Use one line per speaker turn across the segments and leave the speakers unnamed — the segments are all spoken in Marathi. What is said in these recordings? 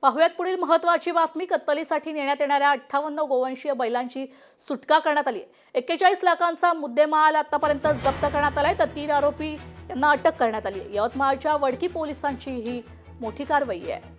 पाहुयात पुढील महत्त्वाची बातमी। कत्तलीसाठी नेण्यात येणाऱ्या 58 गोवंशीय बैलांची सुटका करण्यात आली आहे। 41 लाखांचा मुद्देमाल आतापर्यंत जप्त करण्यात आलाय, तर 3 आरोपी यांना अटक करण्यात आली आहे। यवतमाळच्या वडकी पोलिसांची ही मोठी कारवाई आहे।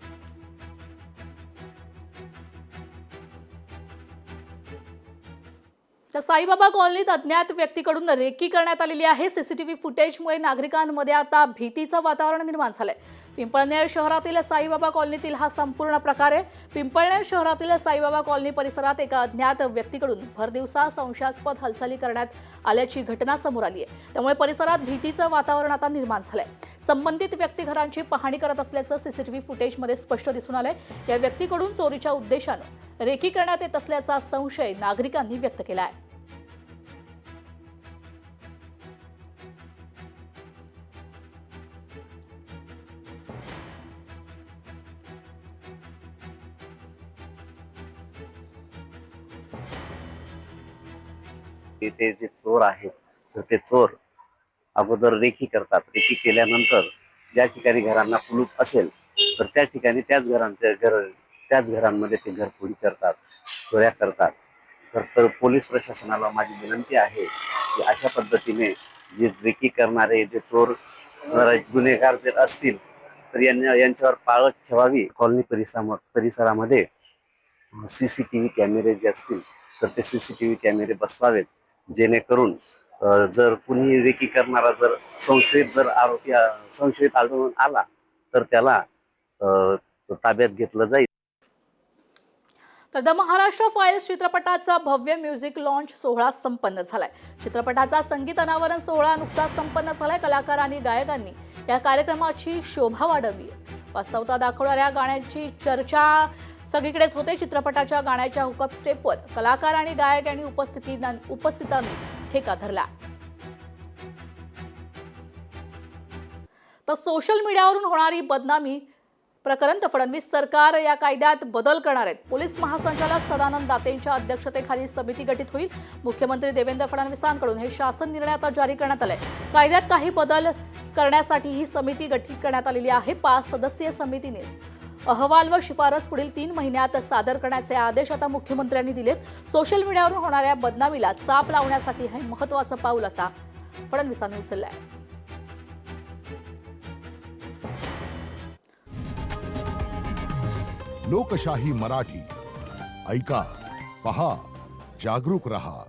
तर साईबाबा कॉलनीत अज्ञात व्यक्तीकडून रेकी करण्यात आलेली आहे। सीसीटीव्ही फुटेजमुळे नागरिकांमध्ये आता भीतीचं वातावरण निर्माण झालंय। पिंपळनेर शहरातील साईबाबा कॉलनीतील हा संपूर्ण प्रकार आहे। पिंपळनेर शहरातील साईबाबा कॉलनी परिसरात एका अज्ञात व्यक्तीकडून भरदिवसा संशयास्पद हालचाली करण्यात आल्याची घटना समोर आली आहे। त्यामुळे परिसरात भीतीचं वातावरण आता निर्माण झालंय। संबंधित व्यक्ती घरांची पाहणी करत असल्याचं सीसीटीव्ही फुटेजमध्ये स्पष्ट दिसून आलंय। या व्यक्तीकडून चोरीच्या उद्देशाने रेकी करण्यात येत असल्याचा संशय नागरिकांनी व्यक्त केला आहे।
ते जे चोर आहेत तर ते चोर अगोदर रेकी करतात। रेकी केल्यानंतर ज्या ठिकाणी घरांना कुलूप असेल तर त्या ठिकाणी त्याच घरांमध्ये ते घरफोडी करतात, चोऱ्या करतात। तर पोलीस प्रशासनाला माझी विनंती आहे की अशा पद्धतीने जे रेकी करणारे जे चोर गुन्हेगार जर असतील तर यांच्यावर पाळत ठेवावी। कॉलनी परिसरामध्ये सीसीटीव्ही कॅमेरे जे असतील तर ते सीसीटीव्ही कॅमेरे बसवावेत, जेणेकरून जर कुणी रेकी करणारा जर संशयित आढळून आला तर त्याला ताब्यात घेतलं जाईल।
तर द महाराष्ट्र फाइल्स चित्रपटाचा भव्य म्युझिक लॉन्च सोहळा संपन्न झालाय। चित्रपटाचा संगीत अनावरण सोहळा नुकताच संपन्न झालाय। कलाकार आणि गायकांनी या कार्यक्रमाची शोभा वाढवली आहे। वास्तवता दाखवणाऱ्या गाण्यांची चर्चा सगळीकडेच होते। चित्रपटाच्या गाण्याच्या हुकअप स्टेपवर कलाकार आणि गायक यांनी उपस्थितांनी ठेका धरला। तर सोशल मीडियावरून होणारी बदनामी प्रकरण, फडणवीस सरकार या कायद्यात बदल करणार आहेत। पोलीस महासंचालक सदानंद दातेंच्या अध्यक्षतेखाली समिती गठीत होईल। मुख्यमंत्री देवेंद्र फडणवीसांकडून हे शासन निर्णय आता जारी करण्यात आलाय। कायद्यात काही बदल करण्यासाठी ही समिती गठीत करण्यात आलेली आहे। 5 सदस्यीय समितीने अहवाल व शिफारस पुढील 3 महिन्यात सादर करण्याचे आदेश आता मुख्यमंत्र्यांनी दिलेत। सोशल मीडियावरून होणाऱ्या बदनामीला चाप लावण्यासाठी हे महत्त्वाचं पाऊल आता फडणवीसांनी उचललं आहे।
लोकशाही मराठी ऐका, पहा, जागरूक रहा।